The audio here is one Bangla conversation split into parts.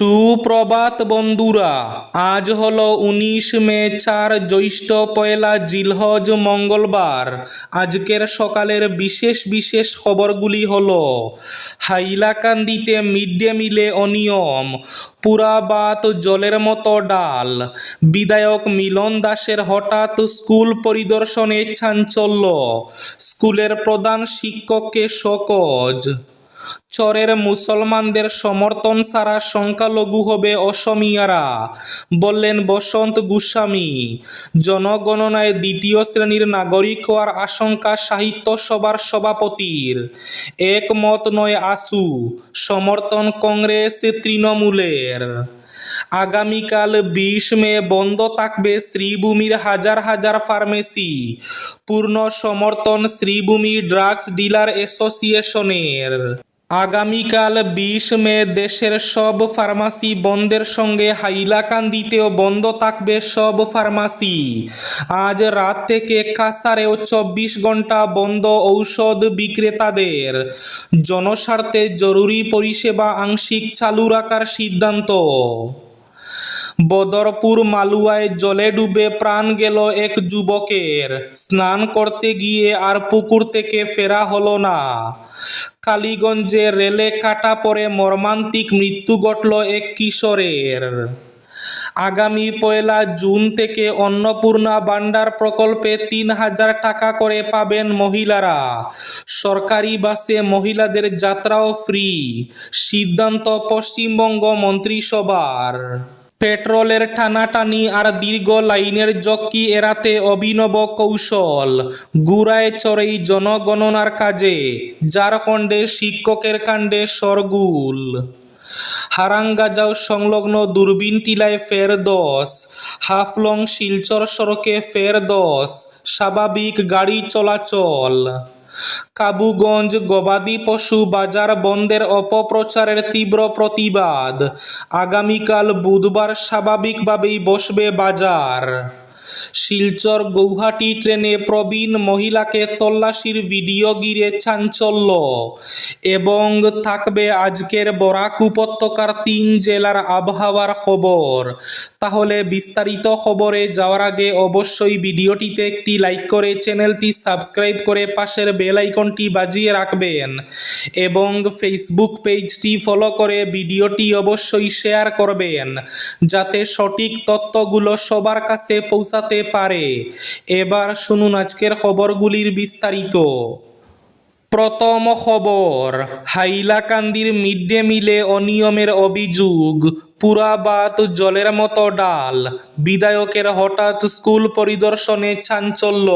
সুপ্রভাত বন্ধুরা, আজ হলো ১৯ মে, ৪ জ্যৈষ্ঠ, পয়লা জিলহজ, মঙ্গলবার। আজকের সকালের বিশেষ বিশেষ খবরগুলি হলো: হাইলাকান্দিতে মিড ডে মিলে অনিয়ম, পুরা ভাত জলের মতো ডাল, বিধায়ক মিলন দাসের হঠাৎ স্কুল পরিদর্শনে চাঞ্চল্য, স্কুলের প্রধান শিক্ষককে শোকজ, চরের মুসলমানদের সমর্থন ছাড়া সংখ্যালঘু হবে অসমিয়ারা, বললেন বসন্ত গোস্বামী। জনগণনায় দ্বিতীয় শ্রেণীর নাগরিক হওয়ার আশঙ্কা সাহিত্য সভার সভাপতির। একমত নয় আসু, সমর্থন কংগ্রেস তৃণমূলের। আগামীকাল ২০ মে বন্ধ থাকবে শ্রীভূমির হাজার হাজার ফার্মেসি, পূর্ণ সমর্থন শ্রীভূমি ড্রাগস ডিলার অ্যাসোসিয়েশনের। আগামীকাল ২০ মে দেশের সব ফার্মাসি বন্ধের সঙ্গে হাইলাকান্দিতেও বন্ধ থাকবে সব ফার্মাসি। আজ রাত থেকে কাছাড়েও ২৪ ঘন্টা বন্ধ ঔষধ বিক্রেতাদের। জনস্বার্থে জরুরি পরিষেবা আংশিক চালু রাখার সিদ্ধান্ত। বদরপুর মালুয়ায় জলে ডুবে প্রাণ গেল এক যুবকের, স্নান করতে গিয়ে আর পুকুর থেকে ফেরা হলো না। কালীগঞ্জে রেলে কাটা পড়ে মর্মান্তিক মৃত্যু ঘটল এক কিশোরের। আগামী ১লা জুন থেকে অন্নপূর্ণা ভাণ্ডার প্রকল্পে ৩,০০০ টাকা করে পাবেন মহিলারা। সরকারি বাসে মহিলাদের যাত্রাও ফ্রি, সিদ্ধান্ত পশ্চিমবঙ্গ মন্ত্রিসভার। পেট্রোলের টানাটানি আর দীর্ঘ লাইনের ঝক্কি এড়াতে অভিনব কৌশল, গুড়ায় চড়েই জনগণনার কাজে, ঝাড়খণ্ডে শিক্ষকের কাণ্ডে শোরগোল। হারাঙ্গাজাও সংলগ্ন দূরবীন টিলায় ফের ধস, হাফলং শিলচর সড়কে ফের ধস, স্বাভাবিক গাড়ি চলাচল। কাবুগঞ্জ গবাদি পশু বাজার বন্ধের অপপ্রচারের তীব্র প্রতিবাদ, আগামীকাল বুধবার স্বাভাবিকভাবেই বসবে বাজার। শিলচর গৌহাটি ট্রেনে প্রবীণ মহিলাকে তল্লাশির ভিডিও ঘিরে চাঞ্চল্য। এবং থাকবে আজকের বরাক উপত্যকার ৩ জেলার আবহাওয়ার খবর। তাহলে বিস্তারিত খবরে যাওয়ার আগে অবশ্যই ভিডিওটিতে একটি লাইক করে চ্যানেলটি সাবস্ক্রাইব করে পাশের বেল আইকনটি বাজিয়ে রাখবেন এবং ফেসবুক পেজটি ফলো করে ভিডিওটি অবশ্যই শেয়ার করবেন, যাতে সঠিক তথ্যগুলো সবার কাছে পৌঁছাতে পারে। এবার শুনুন আজকের খবরগুলির বিস্তারিত। প্রথম খবর, হাইলাকান্দির মিড ডে মিলে অনিয়মের অভিযোগ, পুরা ভাত জলের মতো ডাল, বিধায়কের হঠাৎ স্কুল পরিদর্শনে চাঞ্চল্য,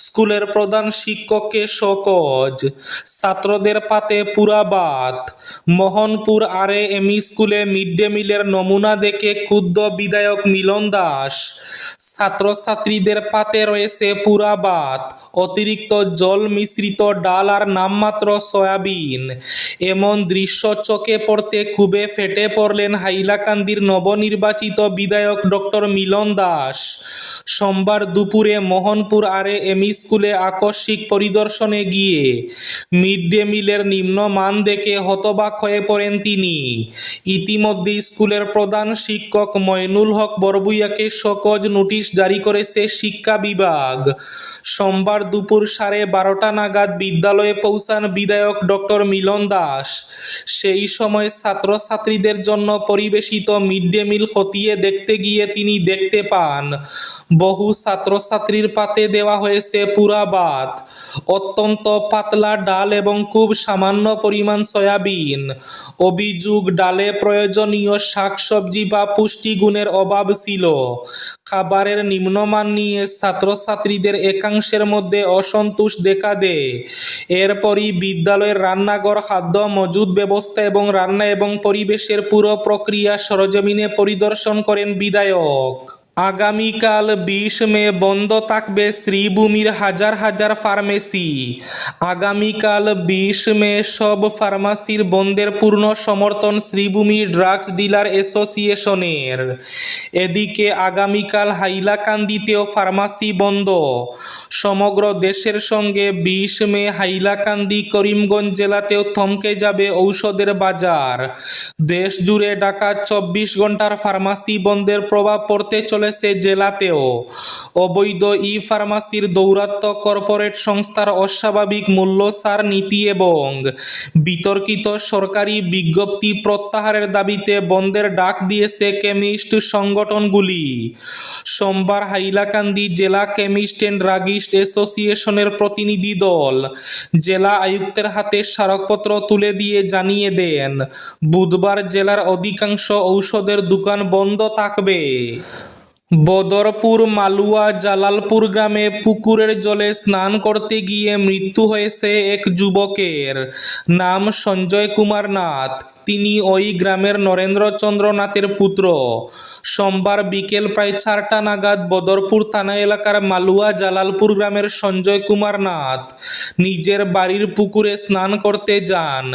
স্কুলের প্রধান শিক্ষককে শোকজ, ছাত্রদের পাতে পুরা ভাত। মোহনপুর RAME স্কুলে মিড ডে মিলের নমুনা দেখে ক্ষুব্ধ বিধায়ক মিলন দাস। ছাত্রছাত্রীদের পাতে রয়েছে পুরা ভাত, অতিরিক্ত জল মিশ্রিত ডাল আর নামমাত্র সয়াবিন। এমন দৃশ্য চোখে পড়তে ক্ষোভে ফেটে পড়লেন হাইলাকান্দির নবনির্বাচিত বিধায়ক ডক্টর মিলন দাস। সোমবার দুপুরে মোহনপুর RAME স্কুলে আকস্মিক পরিদর্শনে গিয়ে মিড ডে মিলের নিম্নমান দেখে হতবাক হয়ে পড়েন তিনি। ইতিমধ্যে স্কুলের প্রধান শিক্ষক মইনুল হক বরভূঁইয়াকে শোকজ নোটিশ জারি করেছে শিক্ষা বিভাগ। সোমবার দুপুর 12:30 নাগাদ বিদ্যালয়ে পৌঁছান বিধায়ক ডক্টর মিলন দাস। সেই সময় ছাত্রছাত্রীদের জন্য পরিবেশিত মিড ডে মিল খতিয়ে দেখতে গিয়ে তিনি দেখতে পান বহু ছাত্রছাত্রীর পাতে দেওয়া হয়েছে পুরা ভাত, অত্যন্ত পাতলা ডাল এবং খুব সামান্য পরিমাণ সয়াবিন। অভিযোগ, ডালে প্রয়োজনীয় শাকসবজি বা পুষ্টিগুণের অভাব ছিল। খাবারের নিম্নমান নিয়ে ছাত্রছাত্রীদের একাংশের মধ্যে অসন্তোষ দেখা দেয়। এরপরই বিদ্যালয়ের রান্নাঘর, খাদ্য মজুদ ব্যবস্থা এবং রান্না এবং পরিবেশের পুরো প্রক্রিয়া সরজমিনে পরিদর্শন করেন বিধায়ক। আগামীকাল ২০ মে বন্ধ থাকবে শ্রীভূমির হাজার হাজার ফার্মেসি। আগামীকাল ২০ মে সব ফার্মাসির বন্ধের পূর্ণ সমর্থন শ্রীভূমি ড্রাগস ডিলার অ্যাসোসিয়েশনের। এদিকে আগামীকাল হাইলাকান্দিতেও ফার্মাসি বন্ধ। সমগ্র দেশের সঙ্গে ২০ মে হাইলাকান্দি করিমগঞ্জ জেলাতেও থমকে যাবে ঔষধের বাজার। দেশ জুড়ে ডাকা ২৪ ঘন্টার ফার্মাসি বন্ধের প্রভাব পড়তে চলেছে জেলাতেও। অবৈধ ই ফার্মাসির দৌরাত্ম্য, কর্পোরেট সংস্থার অস্বাভাবিক মূল্য ছাড় নীতি এবং বিতর্কিত সরকারি বিজ্ঞপ্তি প্রত্যাহারের দাবিতে বন্ধের ডাক দিয়েছে কেমিস্ট সংগঠনগুলি। সোমবার হাইলাকান্দি জেলা কেমিস্ট অ্যান্ড ড্রাগিস্ট অ্যাসোসিয়েশনের প্রতিনিধি দল জেলা আয়ুক্তের হাতে স্মারকপত্র তুলে দিয়ে জানিয়ে দেন, বুধবার জেলার অধিকাংশ ঔষধের দোকান বন্ধ থাকবে। বদরপুর মালুয়া জালালপুর গ্রামে পুকুরের জলে স্নান করতে গিয়ে মৃত্যু হয়েছে এক যুবকের। নাম সঞ্জয় কুমার নাথ। তিনি ওই গ্রামের নরেন্দ্রচন্দ্র নাথের পুত্র। সোমবার বিকেল প্রায় 4টা নাগাদ বদরপুর থানা এলাকার মালুয়া জালালপুর গ্রামের সঞ্জয় কুমার নাথ নিজের বাড়ির পুকুরে স্নান করতে যান।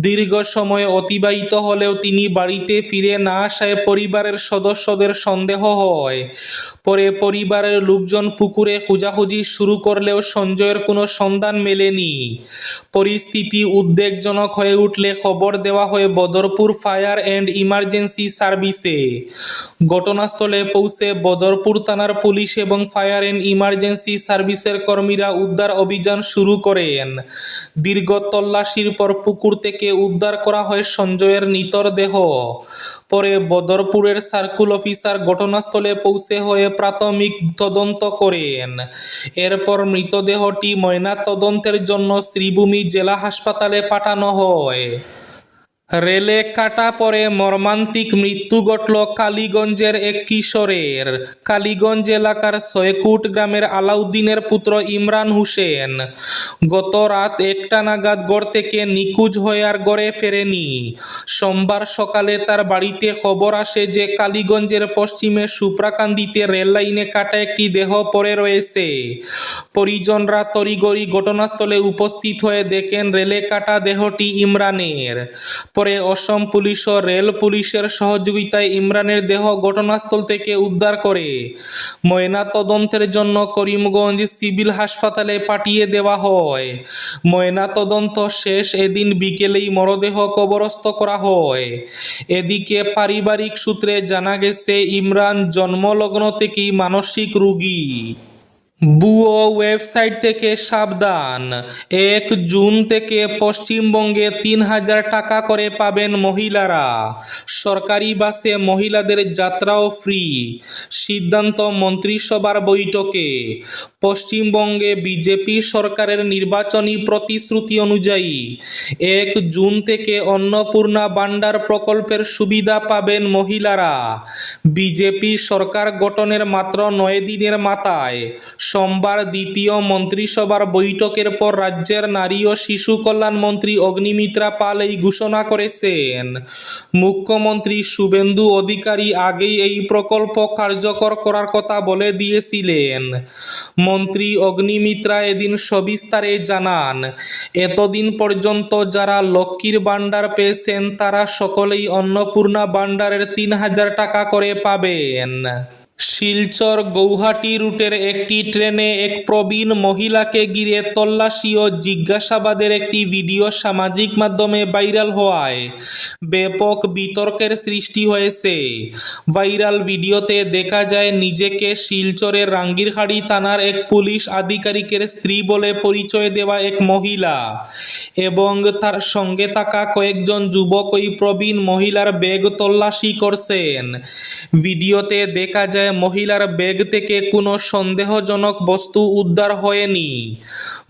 দীর্ঘ সময় অতিবাহিত হলেও তিনি বাড়িতে ফিরে না আসায় পরিবারের সদস্যদের সন্দেহ হয়। পরে পরিবারের লোকজন পুকুরে খোঁজাখুঁজি শুরু করলেও সঞ্জয়ের কোনো সন্ধান মেলেনি। পরিস্থিতি উদ্বেগজনক হয়ে উঠলে খবর দেওয়া হয় বদরপুর ফায়ার অ্যান্ড ইমার্জেন্সি সার্ভিসে। ঘটনাস্থলে পৌঁছে বদরপুর থানার পুলিশ এবং ফায়ার অ্যান্ড ইমার্জেন্সি সার্ভিসের কর্মীরা উদ্ধার অভিযান শুরু করেন। দীর্ঘ তল্লাশির পর পুকুর থেকে উদ্ধার করা হয় সঞ্জয়ের মৃতদেহ। পরে বদরপুরের সার্কুল অফিসার ঘটনাস্থলে পৌঁছে হয়ে প্রাথমিক তদন্ত করেন। এরপর মৃতদেহটি ময়নাতদন্তের জন্য শ্রীভূমি জেলা হাসপাতালে পাঠানো হয়। রেলে কাটা পড়ে মর্মান্তিক মৃত্যু ঘটল কালীগঞ্জের এক কিশোরের। কালীগঞ্জ এলাকার ছয়কুট গ্রামের আলাউদ্দিনের পুত্র ইমরান হোসেন গত রাত 1টা নাগাদ গড় থেকে নিখোঁজ হয়ে আর গড়ে ফেরেনি। সোমবার সকালে তার বাড়িতে খবর আসে যে কালীগঞ্জের পশ্চিমে সুপ্রাকান্দিতে রেল লাইনে কাটা একটি দেহ পড়ে রয়েছে। পরিজনরা তড়িঘড়ি ঘটনাস্থলে উপস্থিত হয়ে দেখেন রেলে কাটা দেহটি ইমরানের। পরে অসম পুলিশ ও রেল পুলিশের সহযোগিতায় ইমরানের দেহ ঘটনাস্থল থেকে উদ্ধার করে ময়নাতদন্তের জন্য করিমগঞ্জ সিভিল হাসপাতালে পাঠিয়ে দেওয়া হয়। ময়নাতদন্ত শেষ এদিন বিকেলেই মরদেহ কবরস্থ করা হয়। এদিকে পারিবারিক সূত্রে জানা গেছে ইমরান জন্মলগ্ন থেকেই মানসিক রোগী। ভুয়ো ওয়েবসাইট থেকে সাবধান। 1 জুন থেকে পশ্চিমবঙ্গে 3000 টাকা করে পাবেন মহিলারা। সরকারি বাসে মহিলাদের যাত্রাও ফ্রি। সিদ্ধান্ত মন্ত্রিসভার বৈঠকে। পশ্চিমবঙ্গে বিজেপি সরকারের নির্বাচনী প্রতিশ্রুতি অনুযায়ী 1 জুন থেকে অন্নপূর্ণা ভান্ডার প্রকল্পের সুবিধা পাবেন মহিলারা। বিজেপি সরকার গঠনের মাত্র 9 দিনের মাথায় সোমবার দ্বিতীয় মন্ত্রিসভার বৈঠকের পর রাজ্যের নারী ও শিশু কল্যাণ মন্ত্রী অগ্নিমিত্রা পাল এই ঘোষণা করেছেন। মুখ্যমন্ত্রী শুভেন্দু অধিকারী আগেই এই প্রকল্প কার্যকর করার কথা বলে দিয়েছিলেন। মন্ত্রী অগ্নিমিত্রা এদিন সবিস্তারে জানান, এতদিন পর্যন্ত যারা লক্ষ্মীর ভান্ডার পেয়েছেন তারা সকলেই অন্নপূর্ণা ভান্ডারের 3000 টাকা করে পাবেন। শিলচর গৌহাটি রুটের একটি ট্রেনে এক প্রবীণ মহিলাকে ঘিরে তল্লাশি ও জিজ্ঞাসাবাদের একটি ভিডিও সামাজিক মাধ্যমে ভাইরাল হওয়ায় ব্যাপক বিতর্কের সৃষ্টি হয়েছে। ভাইরাল ভিডিওতে দেখা যায় নিজেকে শিলচরের রাঙ্গিরহাটি থানার এক পুলিশ আধিকারিকের স্ত্রী বলে পরিচয় দেওয়া এক মহিলা এবং তার সঙ্গে থাকা কয়েকজন যুবক ওই প্রবীণ মহিলার ব্যাগ তল্লাশি করছেন। ভিডিওতে দেখা যায় মহিলার ব্যাগ থেকে কোনো সন্দেহজনক বস্তু উদ্ধার হয়নি,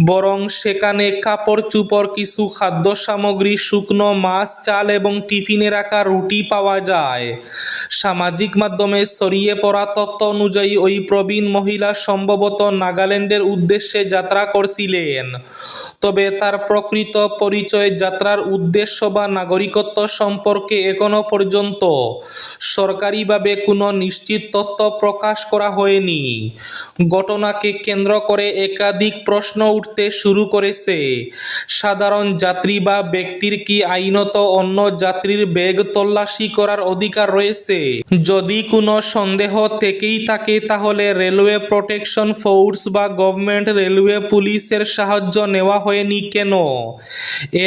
বরং সেখানে কাপড় চোপড়, কিছু খাদ্য সামগ্রী, শুকনো মাছ, চাল এবং টিফিনে রাখা রুটি পাওয়া যায়। সামাজিক মাধ্যমে ছড়িয়ে পড়া তথ্য অনুযায়ী ওই প্রবীণ মহিলা সম্ভবত নাগাল্যান্ডের উদ্দেশ্যে যাত্রা করছিলেন। তবে তার প্রকৃত পরিচয়, যাত্রার উদ্দেশ্য বা নাগরিকত্ব সম্পর্কে এখনো পর্যন্ত সরকারিভাবে কোনো নিশ্চিত তথ্য প্রকাশ করা হয়নি। ঘটনাকে কেন্দ্র করে একাধিক প্রশ্ন উঠতে শুরু করেছে। সাধারণ যাত্রী বা ব্যক্তির কি আইনত অন্য যাত্রীর ব্যাগ তল্লাশি করার অধিকার রয়েছে? যদি কোনো সন্দেহ থেকেই থাকে তাহলে রেলওয়ে প্রোটেকশন ফোর্স বা গভর্নমেন্ট রেলওয়ে পুলিশের সাহায্য নেওয়া হয়নি কেন?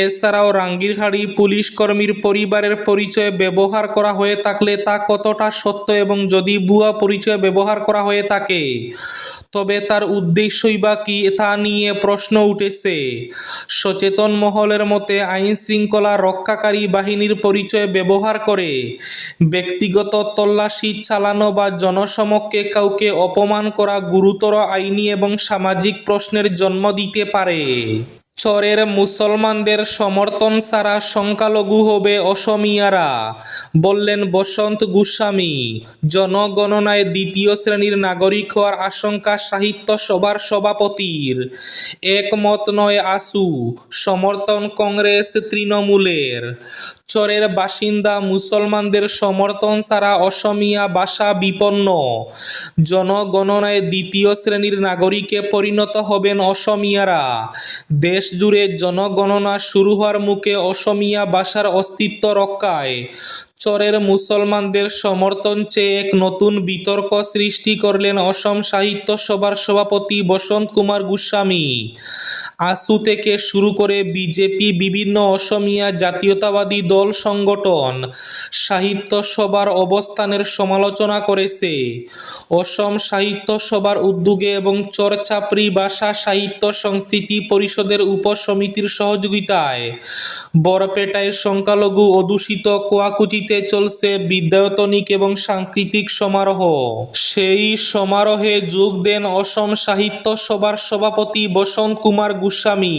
এছাড়াও রাঙ্গিরহাড়ি পুলিশ কর্মীর পরিবারের পরিচয় ব্যবহার করা হয়ে থাকলে তা কতটা সত্য, এবং যদি ভুয়া পরিচয় ব্যবহার করা হয়ে থাকে তবে তার উদ্দেশ্যই বা কি, তা নিয়ে প্রশ্ন উঠেছে। সচেতন মহলের মতে আইন শৃঙ্খলা রক্ষাকারী বাহিনীর পরিচয় ব্যবহার করে ব্যক্তিগত তল্লাশি চালানো বা জনসমক্ষে কাউকে অপমান করা গুরুতর আইনি এবং সামাজিক প্রশ্নের জন্ম দিতে পারে। চরের মুসলমানদের সমর্থন ছাড়া সংখ্যালঘু হবে অসমিয়ারা, বললেন বসন্ত গোস্বামী। জনগণনায় দ্বিতীয় শ্রেণীর নাগরিক হওয়ার আশঙ্কা সাহিত্য সভার সভাপতির। একমত নয় আসু, সমর্থন কংগ্রেস তৃণমূলের। চরের বাসিন্দা মুসলমানদের সমর্থন ছাড়া অসমিয়া ভাষা বিপন্ন। জনগণনায় দ্বিতীয় শ্রেণীর নাগরিকে পরিণত হবেন অসমিয়ারা। দেশ জুড়ে জনগণনা শুরু হওয়ার মুখে অসমিয়া ভাষার অস্তিত্ব রক্ষায় চরের মুসলমানদের সমর্থন চেয়ে এক নতুন বিতর্ক সৃষ্টি করলেন অসম সাহিত্য সভার সভাপতি বসন্ত কুমার গোস্বামী। আসু থেকে শুরু করে বিজেপি, বিভিন্ন অসমিয়া জাতীয়তাবাদী দল সংগঠন সাহিত্য সভার অবস্থানের সমালোচনা করেছে। অসম সাহিত্য সভার উদ্যোগে এবং চরচাপড়ি ভাষা সাহিত্য সংস্কৃতি পরিষদের উপসমিতির সহযোগিতায় বরপেটায় সংখ্যালঘু অধ্যুষিত কুয়াকুচিতে চলছে বিদ্যায়তনিক এবং সাংস্কৃতিক সমারোহ। সেই সমারোহে যোগ দেন অসম সাহিত্য সভার সভাপতি বসন্ত কুমার গোস্বামী।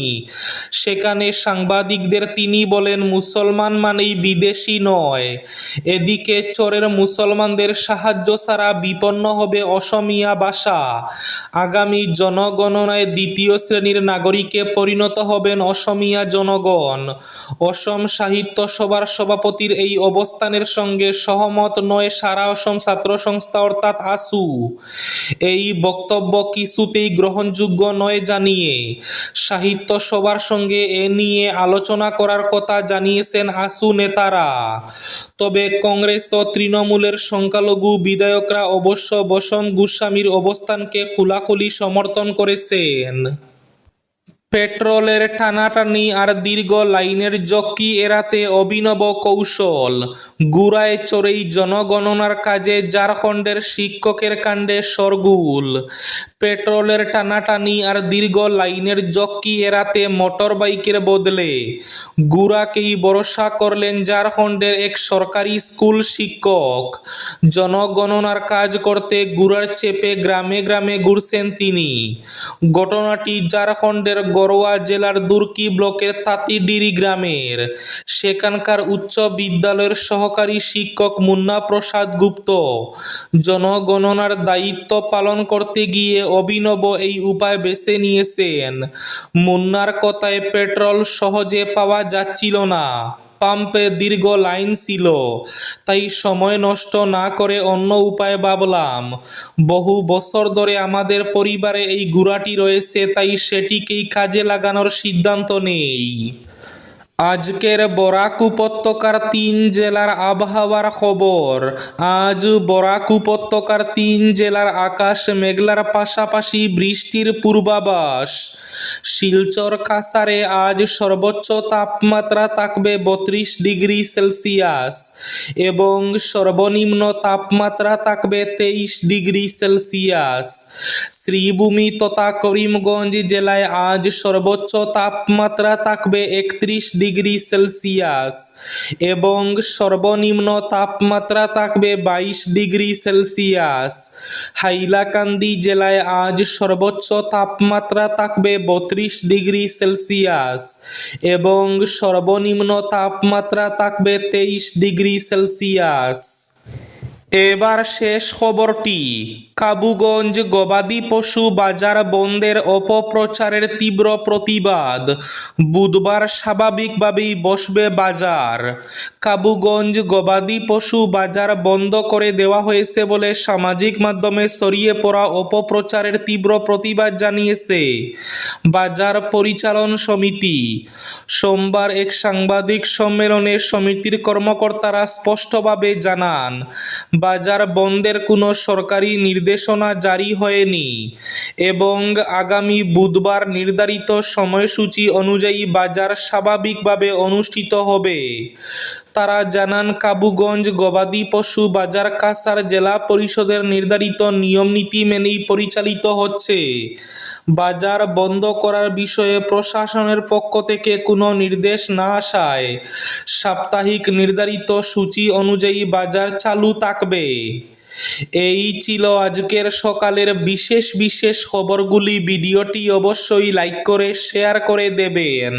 সেখানে সাংবাদিকদের তিনি বলেন, মুসলমান মানেই বিদেশি নয়। এদিকে চরের মুসলমানদের সাহায্য ছাড়া বিপন্ন হবে অসমিয়া ভাষা। আগামী জনগণনায় দ্বিতীয় শ্রেণীর নাগরিকে পরিণত হবেন অসমিয়া জনগণ। অসম সাহিত্য সভার সভাপতির এই অবস্থানের সঙ্গে সহমত নয় সারা অসম ছাত্র সংস্থা অর্থাৎ আসু। এই বক্তব্য কিছুতেই গ্রহণযোগ্য নয় জানিয়ে সাহিত্য সভার সঙ্গে এ নিয়ে আলোচনা করার কথা জানিয়েছেন আসু নেতারা। তবে কংগ্রেস ও তৃণমূলের সংখ্যালঘু বিধায়করা অবশ্য বসন্ত গোস্বামীর অবস্থানকে খোলাখুলি সমর্থন করেছেন। পেট্রোলের টানাটানি আর দীর্ঘ লাইনের ঝক্কি এড়াতে অভিনব কৌশল। গুড়ায় চড়েই জনগণনার কাজে ঝাড়খণ্ডের শিক্ষকের কাণ্ডে শোরগোল। পেট্রোলের টানাটানি আর দীর্ঘ লাইনের ঝক্কি এড়াতে মোটর বাইকের বদলে গুড়াকেই ভরসা করলেন ঝাড়খণ্ডের এক সরকারি স্কুল শিক্ষক। জনগণনার কাজ করতে গুড়ার চেপে গ্রামে গ্রামে ঘুরছেন তিনি। ঘটনাটি ঝাড়খণ্ডের গড়ওয়া জেলার দুর্কি ব্লকের তাঁতিডিরি গ্রামের। সেখানকার উচ্চ বিদ্যালয়ের সহকারী শিক্ষক মুন্না প্রসাদ গুপ্ত জনগণনার দায়িত্ব পালন করতে গিয়ে অভিনব এই উপায় বেছে নিয়েছেন। মুন্নার কথায় পেট্রোল সহজে পাওয়া যাচ্ছিল না, পাম্পে দীর্ঘ লাইন ছিল, তাই সময় নষ্ট না করে অন্য উপায় ভাবলাম। বহু বছর ধরে আমাদের পরিবারে এই ঘোড়াটি রয়েছে, তাই সেটিকেই কাজে লাগানোর সিদ্ধান্ত নেই। আজকের বরাক উপত্যকার 3 জেলার আবহাওয়ার খবর। আজ বরাক উপত্যকার 3 জেলার আকাশ মেঘলার পাশাপাশি বৃষ্টির পূর্বাভাস। শিলচর কাছাড়ে আজ সর্বোচ্চ তাপমাত্রা থাকবে 32 ডিগ্রি সেলসিয়াস এবং সর্বনিম্ন তাপমাত্রা থাকবে 23 ডিগ্রি সেলসিয়াস। শ্রীভূমি তথা করিমগঞ্জ জেলায় আজ সর্বোচ্চ তাপমাত্রা থাকবে 31 ডিগ্রি সেলসিয়াস এবং সর্বনিম্ন তাপমাত্রা থাকবে 22 ডিগ্রি সেলসিয়াস। হাইলাকান্দি জেলায় আজ সর্বোচ্চ তাপমাত্রা থাকবে 32 ডিগ্রি সেলসিয়াস এবং সর্বনিম্ন তাপমাত্রা থাকবে 23 ডিগ্রি সেলসিয়াস। এবার শেষ খবরটি। কাবুগঞ্জ গবাদি পশু বাজার বন্ধের অপপ্রচারের তীব্র প্রতিবাদ। বুধবার স্বাভাবিকভাবেই বসবে বাজার। কাবুগঞ্জ গবাদি পশু বাজার বন্ধ করে দেওয়া হয়েছে বলে সামাজিক মাধ্যমে ছড়িয়ে পড়া অপপ্রচারের তীব্র প্রতিবাদ জানিয়েছে বাজার পরিচালন সমিতি। সোমবার এক সাংবাদিক সম্মেলনে সমিতির কর্মকর্তারা স্পষ্টভাবে জানান, বাজার বন্ধের কোনো সরকারি নির্দেশনা জারি হয়নি এবং আগামী বুধবার নির্ধারিত সময়সূচি অনুযায়ী বাজার স্বাভাবিকভাবে অনুষ্ঠিত হবে। তারা জানান, কাবুগঞ্জ গবাদি পশু বাজার কাছাড় জেলা পরিষদের নির্ধারিত নিয়মনীতি মেনেই পরিচালিত হচ্ছে। বাজার বন্ধ করার বিষয়ে প্রশাসনের পক্ষ থেকে কোনো নির্দেশ না আসায় সাপ্তাহিক নির্ধারিত সূচি অনুযায়ী বাজার চালু থাকবে। এই ছিল আজকের সকালের বিশেষ খবরগুলি। ভিডিওটি অবশ্যই লাইক করে শেয়ার করে দেবেন।